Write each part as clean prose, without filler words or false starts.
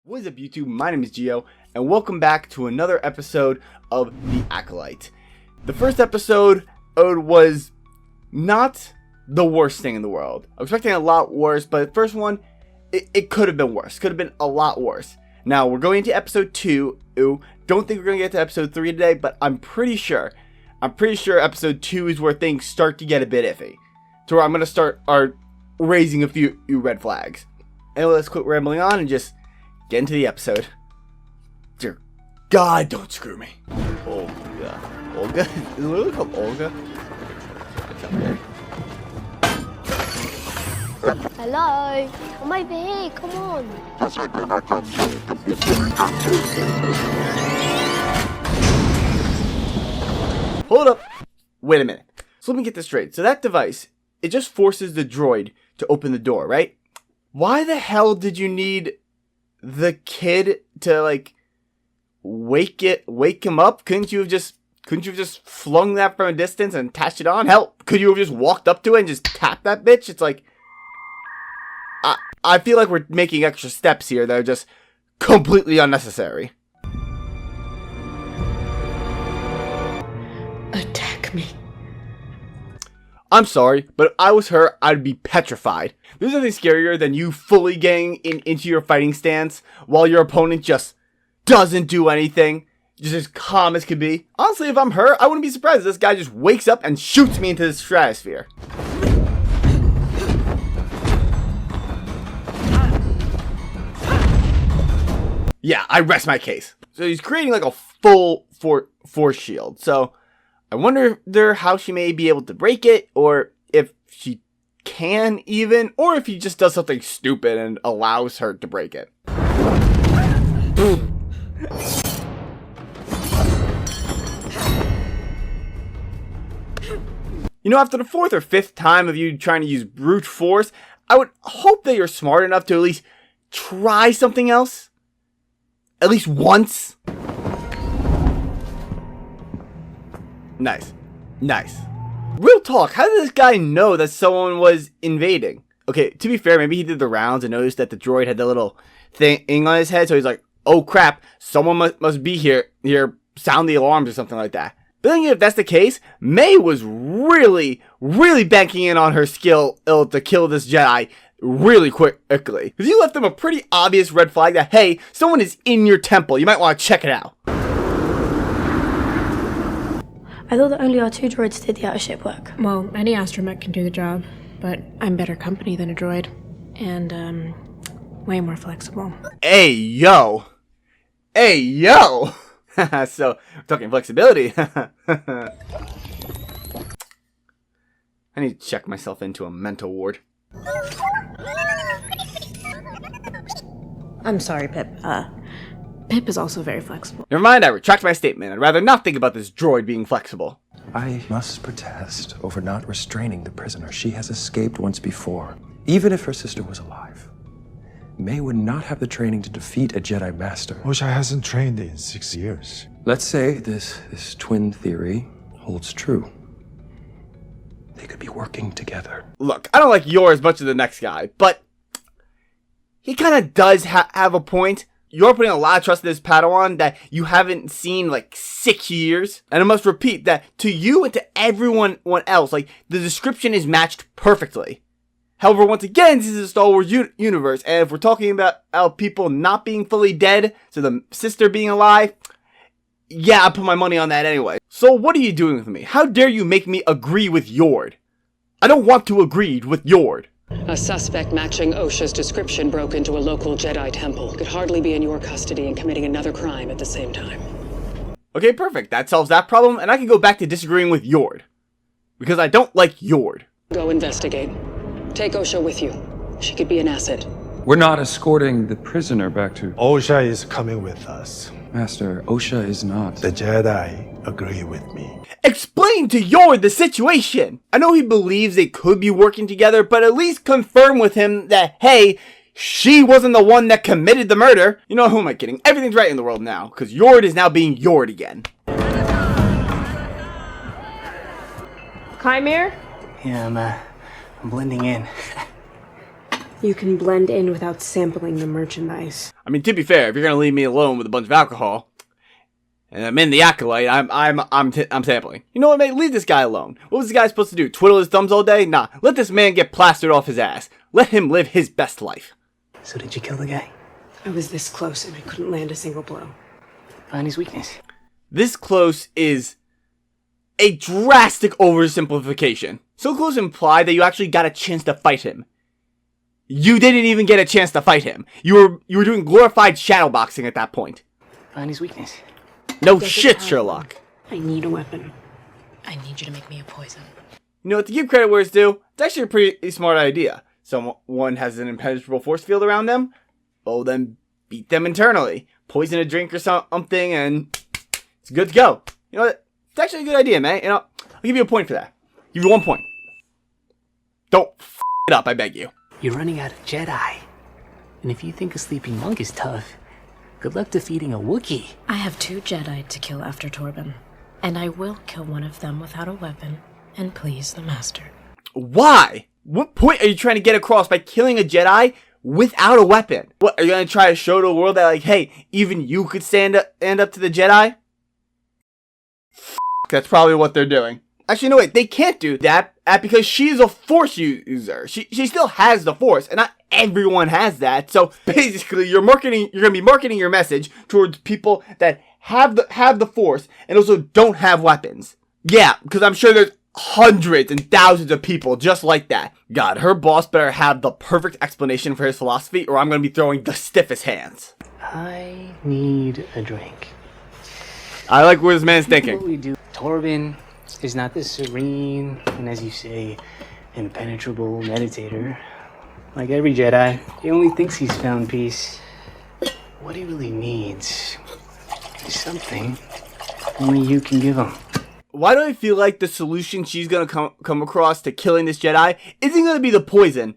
What is up, YouTube? My name is Gio, and welcome back to another episode of The Acolyte. The first episode was not the worst thing in the world. I was expecting a lot worse, but the first one, it could have been worse. Could have been a lot worse. Now, we're going into episode 2. Don't think we're going to get to episode 3 today, but I'm pretty sure episode 2 is where things start to get a bit iffy. So where I'm going to start raising a few red flags. Anyway, let's quit rambling on and just get into the episode. Dear God, don't screw me. Olga. Olga? Is it literally called Olga? Hello? I'm over here, come on. Hold up. Wait a minute. So let me get this straight. So that device, it just forces the droid to open the door, right? Why the hell did you need the kid to, like, wake him up? Couldn't you have just flung that from a distance and attached it on? Hell, could you have just walked up to it and just tapped that bitch? It's like, I feel like we're making extra steps here that are just completely unnecessary. Attack me. I'm sorry, but if I was her, I'd be petrified. There's nothing scarier than you fully getting into your fighting stance while your opponent just doesn't do anything. Just as calm as could be. Honestly, if I'm her, I wouldn't be surprised if this guy just wakes up and shoots me into the stratosphere. Yeah, I rest my case. So he's creating like a full force shield. So I wonder how she may be able to break it, or if she can even, or if he just does something stupid and allows her to break it. You know, after the 4th or 5th time of you trying to use brute force, I would hope that you're smart enough to at least try something else. At least once. Nice. Real talk, how did this guy know that someone was invading? Okay, to be fair, maybe he did the rounds and noticed that the droid had the little thing on his head, so he's like, oh crap, someone must be here, sound the alarms or something like that. But then if that's the case, May was really banking in on her skill to kill this Jedi really quickly. Because you left them a pretty obvious red flag that, hey, someone is in your temple, you might want to check it out. I thought that only our 2 droids did the out-of-ship work. Well, any astromech can do the job, but I'm better company than a droid. And, way more flexible. Hey, yo! So, we're talking flexibility. I need to check myself into a mental ward. I'm sorry, Pip. Pip is also very flexible. Never mind, I retract my statement. I'd rather not think about this droid being flexible. I must protest over not restraining the prisoner. She has escaped once before. Even if her sister was alive, May would not have the training to defeat a Jedi Master. Osha hasn't trained in 6 years. Let's say this twin theory holds true. They could be working together. Look, I don't like Yor as much as the next guy, but he kind of does have a point. You're putting a lot of trust in this Padawan that you haven't seen like 6 years. And I must repeat that to you and to everyone else, like, the description is matched perfectly. However, once again, this is a Star Wars universe, and if we're talking about people not being fully dead, so the sister being alive, yeah, I put my money on that anyway. So what are you doing with me? How dare you make me agree with Yord? I don't want to agree with Yord. A suspect matching Osha's description broke into a local Jedi temple. Could hardly be in your custody and committing another crime at the same time. Okay, perfect. That solves that problem, and I can go back to disagreeing with Yord. Because I don't like Yord. Go investigate. Take Osha with you. She could be an asset. We're not escorting the prisoner back to... Osha is coming with us. Master, Osha is not. The Jedi agree with me. Explain to Yord the situation! I know he believes they could be working together, but at least confirm with him that, hey, she wasn't the one that committed the murder. You know, who am I kidding? Everything's right in the world now, because Yord is now being Yord again. Chimere? Yeah, I'm blending in. You can blend in without sampling the merchandise. I mean, to be fair, if you're gonna leave me alone with a bunch of alcohol, and I'm in the Acolyte, I'm sampling. You know what, mate? Leave this guy alone. What was the guy supposed to do? Twiddle his thumbs all day? Nah, let this man get plastered off his ass. Let him live his best life. So did you kill the guy? I was this close and I couldn't land a single blow. Find his weakness. This close is a drastic oversimplification. So close to imply that you actually got a chance to fight him. You didn't even get a chance to fight him. You were doing glorified shadowboxing at that point. Find his weakness. No shit, Sherlock. I need a weapon. I need you to make me a poison. You know what, to give credit where it's due, it's actually a pretty smart idea. Someone has an impenetrable force field around them, well then beat them internally. Poison a drink or something and it's good to go. You know what, it's actually a good idea, man. You know, I'll give you a point for that. I'll give you 1 point. Don't f it up, I beg you. You're running out of Jedi. And if you think a sleeping monk is tough, good luck defeating a Wookiee. I have 2 Jedi to kill after Torben, and I will kill one of them without a weapon and please the Master. Why? What point are you trying to get across by killing a Jedi without a weapon? What, are you going to try to show the world that, like, hey, even you could stand up to the Jedi? That's probably what they're doing. Actually, no, wait, they can't do that because she's a Force user. She still has the Force, and not everyone has that. So basically, you're going to be marketing your message towards people that have the Force and also don't have weapons. Yeah, because I'm sure there's hundreds and thousands of people just like that. God, her boss better have the perfect explanation for his philosophy, or I'm going to be throwing the stiffest hands. I need a drink. I like where this man's thinking. What we do, Torben is not the serene and, as you say, impenetrable meditator. Like every Jedi, he only thinks he's found peace. What he really needs is something only you can give him. Why do I feel like the solution she's going to come across to killing this Jedi isn't going to be the poison?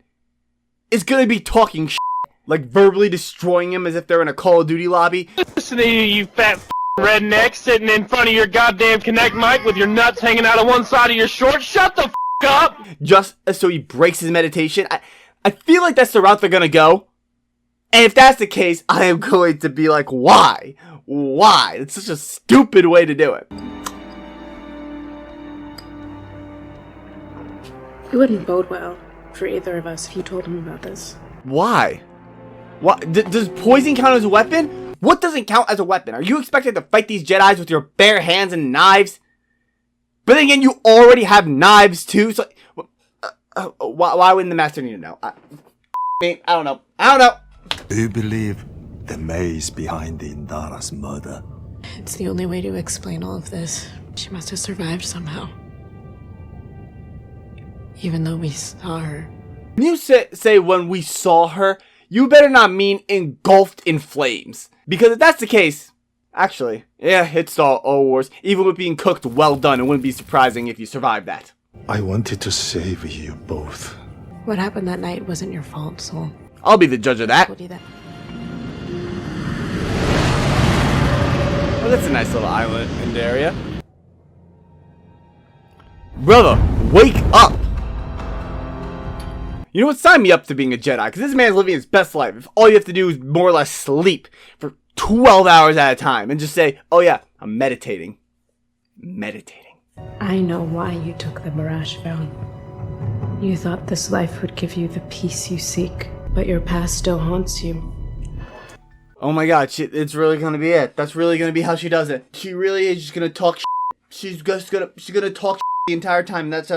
It's going to be talking shit. Like verbally destroying him as if they're in a Call of Duty lobby. Listen to you fat redneck sitting in front of your goddamn Connect mic with your nuts hanging out of one side of your shorts. Shut the up! Just so he breaks his meditation. I feel like that's the route they're going to go. And if that's the case, I am going to be like, why? Why? It's such a stupid way to do it. It wouldn't bode well for either of us if you told him about this. Why? What? Does poison count as a weapon? What doesn't count as a weapon? Are you expected to fight these Jedis with your bare hands and knives? But then again, you already have knives too, so... why wouldn't the Master need to know? I don't know. I don't know. Do you believe the May is behind the Indara's murder? It's the only way to explain all of this. She must have survived somehow. Even though we saw her. When you say when we saw her, you better not mean engulfed in flames. Because if that's the case, actually, yeah, it's Star Wars. Even with being cooked well done, it wouldn't be surprising if you survived that. I wanted to save you both. What happened that night wasn't your fault, Soul. I'll be the judge of that. Told you that. Oh, that's a nice little island area. Brother, wake up! You know what? Sign me up to being a Jedi, because this man's living his best life. If all you have to do is more or less sleep for 12 hours at a time and just say, oh yeah, I'm meditating. Meditating. I know why you took the Mirage vow. You thought this life would give you the peace you seek, but your past still haunts you. Oh my god, it's really gonna be it. That's really gonna be how she does it. She really is just gonna talk shit. She's gonna talk shit the entire time. That's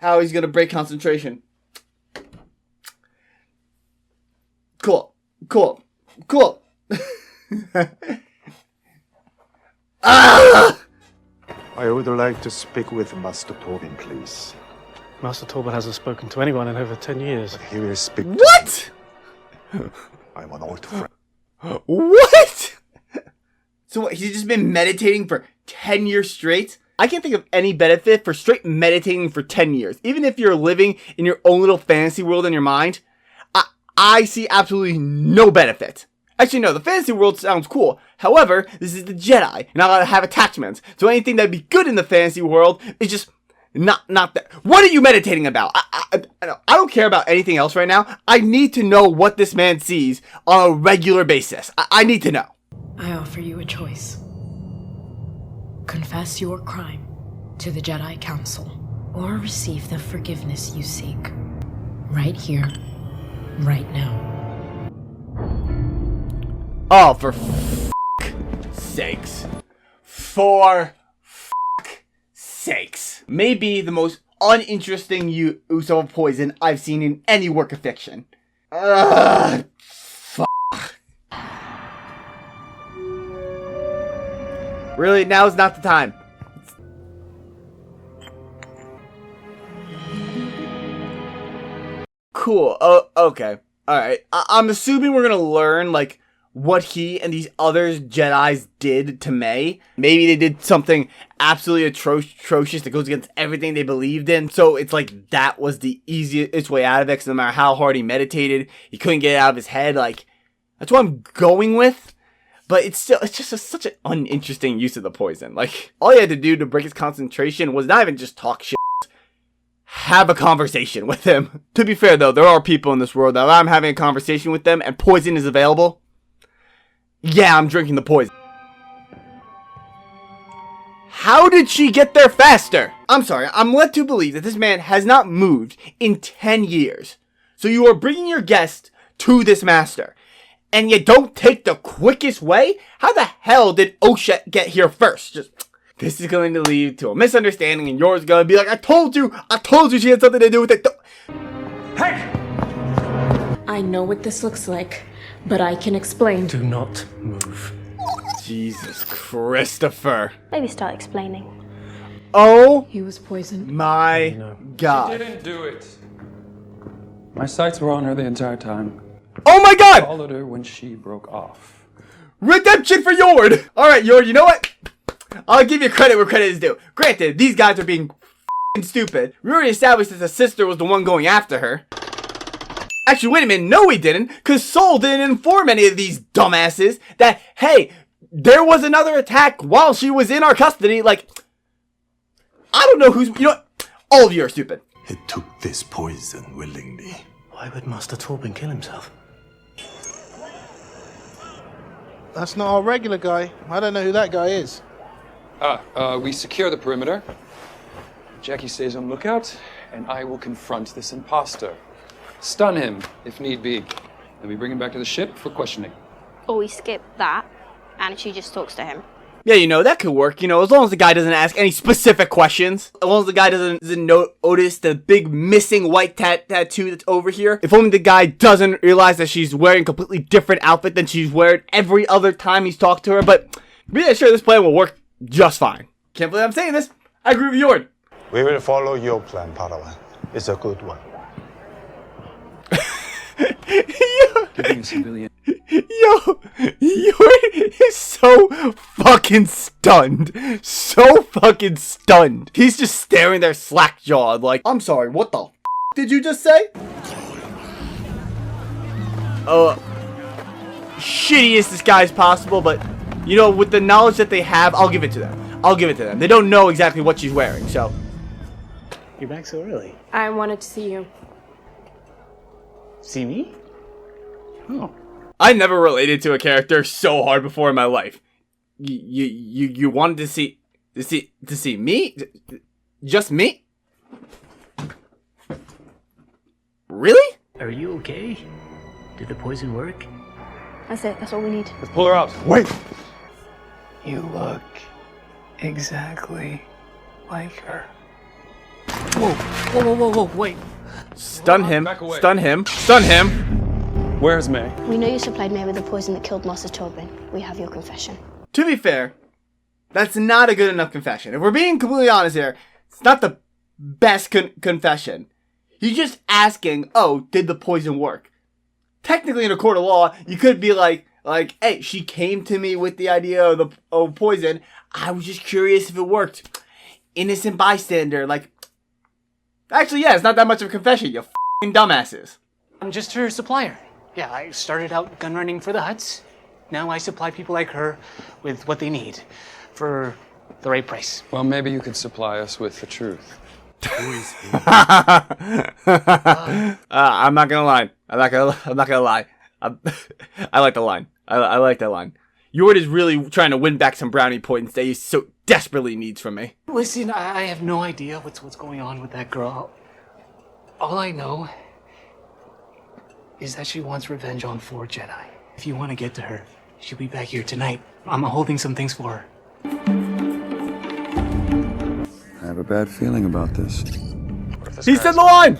how he's gonna break concentration. Cool. I would like to speak with Master Tobin, please. Master Torben hasn't spoken to anyone in over 10 years. He will speak. What? I'm an old friend. What? So what, he's just been meditating for 10 years straight? I can't think of any benefit for straight meditating for 10 years. Even if you're living in your own little fantasy world in your mind, I see absolutely no benefit. Actually, no, the fantasy world sounds cool. However, this is the Jedi. You're not allowed to have attachments. So anything that'd be good in the fantasy world is just Not that. What are you meditating about? I don't care about anything else right now. I need to know what this man sees on a regular basis. I need to know. I offer you a choice. Confess your crime to the Jedi Council, or receive the forgiveness you seek. Right here, right now. Oh, for sakes. For sakes. Maybe the most uninteresting use of poison I've seen in any work of fiction. Really? Now's not the time. Cool. Oh, okay. Alright. I'm assuming we're gonna learn, like, what he and these other Jedis did to May. Maybe they did something absolutely atrocious that goes against everything they believed in. So it's like that was the easiest way out of it. Because no matter how hard he meditated, he couldn't get it out of his head. Like, that's what I'm going with. But it's just such an uninteresting use of the poison. Like, all he had to do to break his concentration was not even just talk shit. Have a conversation with him. To be fair though, there are people in this world that if I'm having a conversation with them and poison is available, yeah, I'm drinking the poison. How did she get there faster? I'm sorry, I'm led to believe that this man has not moved in 10 years. So you are bringing your guest to this master, and you don't take the quickest way? How the hell did Osha get here first? This is going to lead to a misunderstanding, and yours is going to be like, I told you she had something to do with it. Hey! I know what this looks like, but I can explain. Do not move. Jesus Christopher. Maybe start explaining. Oh, He was poisoned. my God. She didn't do it. My sights were on her the entire time. Oh my God! Followed her when she broke off. Redemption for Yord! Alright, Yord, you know what? I'll give you credit where credit is due. Granted, these guys are being f***ing stupid. We already established that the sister was the one going after her. Actually, wait a minute. No, we didn't. Because Sol didn't inform any of these dumbasses that, hey, there was another attack while she was in our custody. Like, I don't know who's... You know what? All of you are stupid. He took this poison willingly. Why would Master Torben kill himself? That's not our regular guy. I don't know who that guy is. We secure the perimeter. Jackie stays on lookout, and I will confront this imposter. Stun him, if need be. Then we bring him back to the ship for questioning. Or we skip that, and she just talks to him. Yeah, you know, that could work, you know, as long as the guy doesn't ask any specific questions. As long as the guy doesn't notice the big missing white tattoo that's over here. If only the guy doesn't realize that she's wearing a completely different outfit than she's wearing every other time he's talked to her. But really sure this plan will work just fine. Can't believe I'm saying this. I agree with Yord. We will follow your plan, Padawan. It's a good one. Giving a civilian. Yo, Yord is so fucking stunned. So fucking stunned. He's just staring there slack-jawed like, I'm sorry, what the did you just say? Shittiest disguise possible, but, you know, with the knowledge that they have, I'll give it to them. I'll give it to them. They don't know exactly what she's wearing, so. You're back so early. I wanted to see you. See me? Oh. I never related to a character so hard before in my life. You wanted to see me? Just me? Really? Are you okay? Did the poison work? That's it. That's all we need. Let's pull her out. Wait! You look exactly like her. Whoa, wait. Stun him. Back away. Stun him. Stun him. Where's May? We know you supplied May with the poison that killed Master Torben. We have your confession. To be fair, that's not a good enough confession. If we're being completely honest here, it's not the best confession. He's just asking, oh, did the poison work? Technically, in a court of law, you could be like, hey, she came to me with the idea of the poison. I was just curious if it worked. Innocent bystander, like... Actually, yeah, it's not that much of a confession, you f***ing dumbasses. I'm just her supplier. Yeah, I started out gun running for the Huts. Now I supply people like her with what they need for the right price. Well, maybe you could supply us with the truth. Who is he? I'm not gonna lie. I'm not gonna lie. I like the line. I like that line. Yord is really trying to win back some brownie points that he so desperately needs from me. Listen, I have no idea what's going on with that girl. All I know is that she wants revenge on 4 Jedi. If you want to get to her, she'll be back here tonight. I'm holding some things for her. I have a bad feeling about this. He said the line!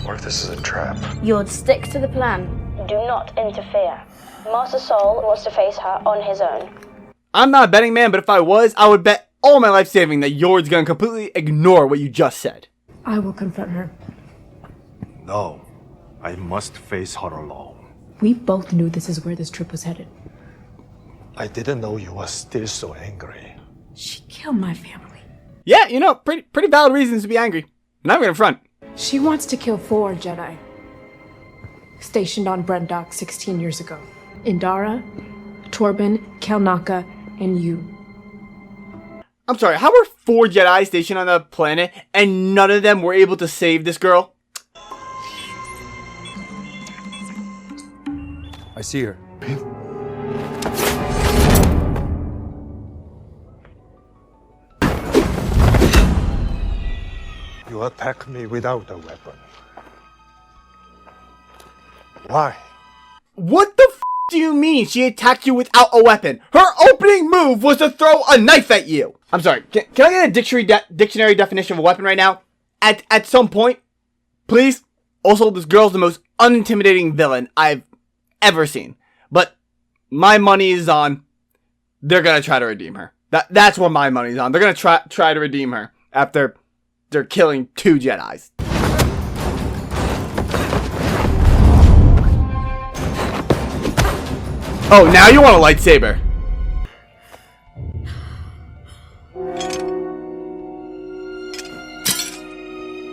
What if this is a trap? Yord, stick to the plan. Do not interfere. Master Sol wants to face her on his own. I'm not a betting man, but if I was, I would bet all my life saving that Yord's gonna completely ignore what you just said. I will confront her. No, I must face her alone. We both knew this is where this trip was headed. I didn't know you were still so angry. She killed my family. Yeah, you know, pretty valid reasons to be angry. And I'm gonna front. She wants to kill 4 Jedi. Stationed on Brendok 16 years ago. Indara, Torben, Kelnaka, and you. I'm sorry, how were 4 Jedi stationed on the planet and none of them were able to save this girl? I see her. You attack me without a weapon. Why? What the f do you mean she attacked you without a weapon? Her opening move was to throw a knife at you. I'm sorry, can I get a dictionary definition of a weapon right now? At some point, please? Also, this girl's the most unintimidating villain I've ever seen. But my money is on they're gonna try to redeem her. That's what my money's on. They're gonna try to redeem her after they're killing 2 Jedis. Oh, now you want a lightsaber.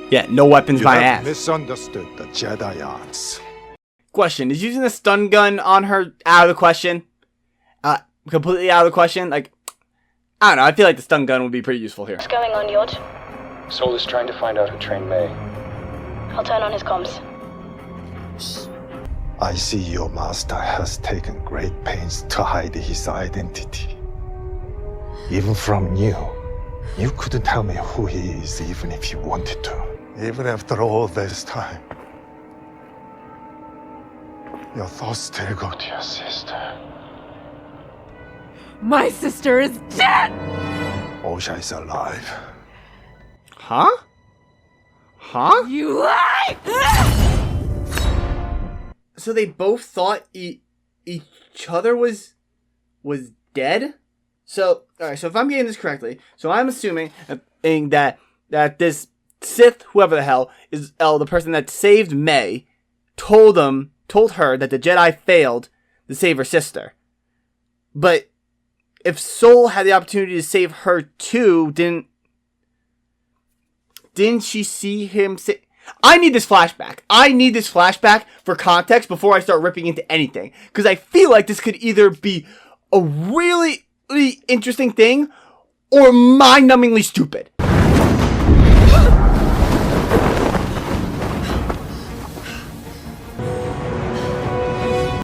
Yeah, no weapons, my ass. Misunderstood the Jedi arts. Question, is using a stun gun on her out of the question? Completely out of the question? Like, I don't know, I feel like the stun gun would be pretty useful here. What's going on, Yord? Sol is trying to find out who trained May. I'll turn on his comms. I see your master has taken great pains to hide his identity. Even from you. You couldn't tell me who he is even if you wanted to. Even after all this time. Your thoughts still go to your sister. My sister is dead! Osha is alive. Huh? Huh? You lie! So they both thought each other was dead? So, alright, so if I'm getting this correctly, so I'm assuming that this Sith, whoever the hell, is the person that saved May, told her that the Jedi failed to save her sister. But if Sol had the opportunity to save her too, didn't she see him say... I need this flashback. I need this flashback for context before I start ripping into anything. Because I feel like this could either be a really interesting thing or mind-numbingly stupid.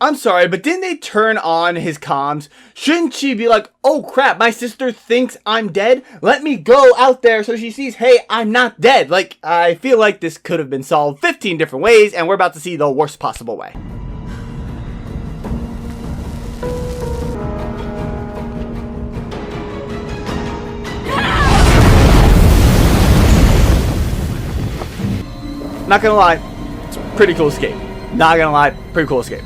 I'm sorry, but didn't they turn on his comms? Shouldn't she be like, oh crap, my sister thinks I'm dead? Let me go out there so she sees, hey, I'm not dead. Like, I feel like this could have been solved 15 different ways, and we're about to see the worst possible way. Not gonna lie, it's a pretty cool escape. Not gonna lie, pretty cool escape.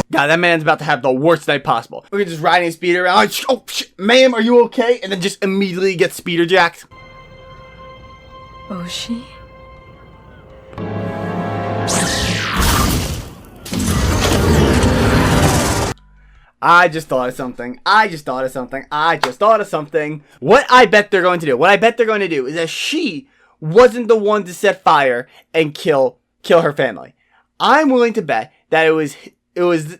God, that man's about to have the worst night possible. We're just riding a speeder around. Like, oh, shit, ma'am, are you okay? And then just immediately get speeder jacked. Oshi? I just thought of something. What I bet they're going to do is that she wasn't the one to set fire and kill her family. I'm willing to bet that it was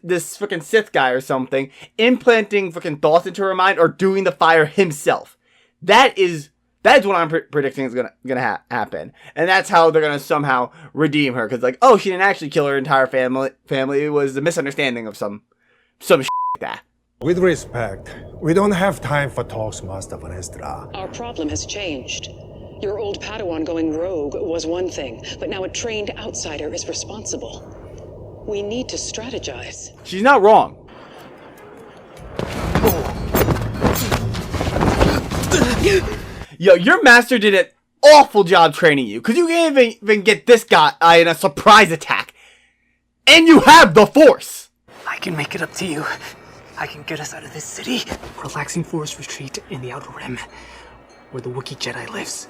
this freaking Sith guy or something implanting freaking thoughts into her mind or doing the fire himself. That's That's what I'm predicting is gonna happen, and that's how they're gonna somehow redeem her. Because like, oh, she didn't actually kill her entire family. It was a misunderstanding of some shit like that. With respect, we don't have time for talks, Master Vanestra. Our problem has changed. Your old Padawan going rogue was one thing, but now a trained outsider is responsible. We need to strategize. She's not wrong. Yo, your master did an awful job training you, because you can't even get this guy in a surprise attack. And you have the Force! I can make it up to you. I can get us out of this city. Relaxing forest retreat in the Outer Rim, where the Wookiee Jedi lives.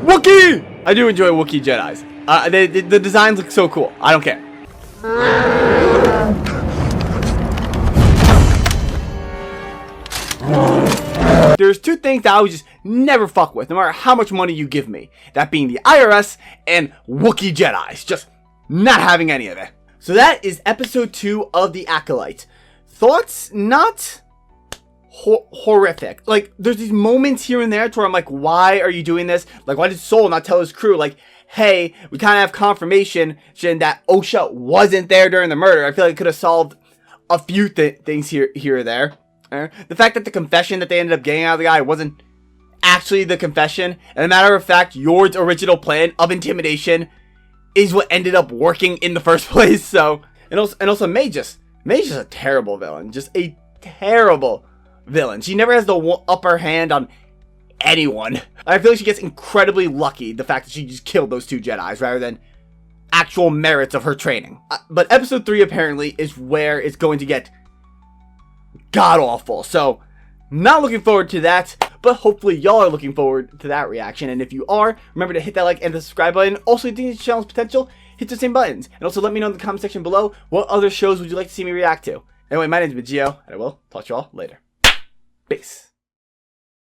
Wookiee! I do enjoy Wookiee Jedis. The designs look so cool. I don't care. There's two things that I would just never fuck with, no matter how much money you give me. That being the IRS and Wookiee Jedis. Just not having any of it. So that is episode 2 of The Acolyte. Thoughts? Not horrific. Like, there's these moments here and there to where I'm like, why are you doing this? Like, why did Soul not tell his crew, like, hey, we kind of have confirmation that Osha wasn't there during the murder. I feel like it could have solved a few things here or there. The fact that the confession that they ended up getting out of the guy wasn't actually the confession. And a matter of fact, Yord's original plan of intimidation is what ended up working in the first place. So, and also May's just a terrible villain. Just a terrible villain. She never has the upper hand on anyone. I feel like she gets incredibly lucky, the fact that she just killed those 2 Jedis rather than actual merits of her training. But episode 3 apparently is where it's going to get god-awful. So, not looking forward to that, but hopefully y'all are looking forward to that reaction. And if you are, remember to hit that like and the subscribe button. Also, if you think the channel's potential, hit the same buttons. And also let me know in the comment section below, what other shows would you like to see me react to? Anyway, my name's G.I.Gio, and I will talk to y'all later. Peace.